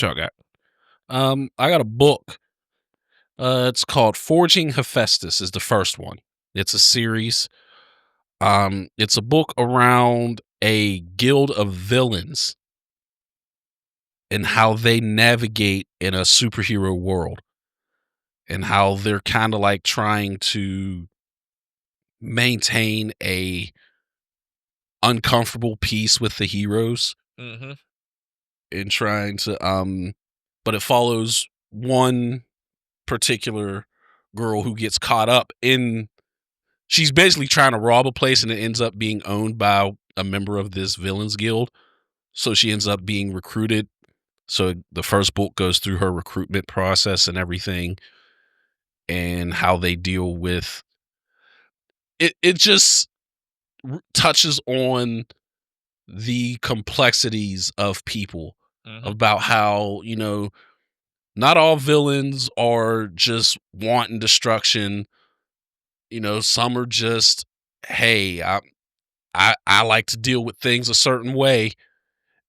y'all got? I got a book. It's called Forging Hephaestus is the first one. It's a series. It's a book around a guild of villains and how they navigate in a superhero world and how they're kind of like trying to maintain a uncomfortable peace with the heroes Mm-hmm. and trying to but it follows one particular girl who gets caught up in she's basically trying to rob a place and it ends up being owned by a member of this villains guild. So she ends up being recruited. So the first book goes through her recruitment process and everything and how they deal with it. It just touches on the complexities of people about how, not all villains are just wanting destruction. Some are just, hey, I like to deal with things a certain way,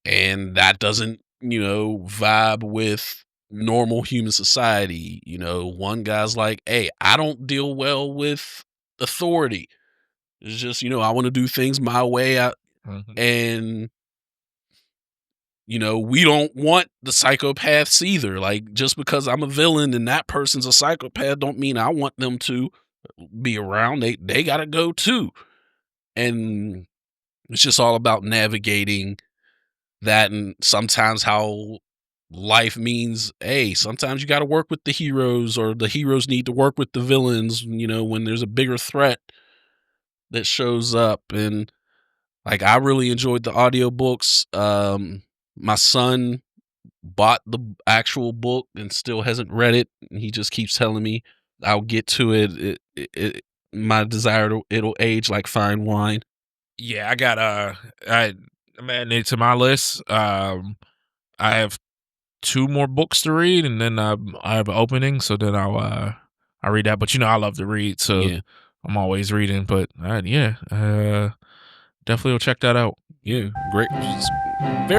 and that doesn't, vibe with normal human society. One guy's like, hey, I don't deal well with authority. It's just, I want to do things my way. And we don't want the psychopaths either. Like, just because I'm a villain and that person's a psychopath don't mean I want them to be around. They gotta go too. And it's just all about navigating that, and sometimes how life means, hey, sometimes you gotta work with the heroes, or the heroes need to work with the villains, when there's a bigger threat that shows up. And like, I really enjoyed the audiobooks. My son bought the actual book and still hasn't read it. He just keeps telling me I'll get to it. My desire it'll age like fine wine. Yeah, I got I'm adding it to my list. I have 2 more books to read, and then I have an opening, so then I'll read that. But I love to read, so Yeah, I'm always reading. But definitely will check that out. yeah, great. Very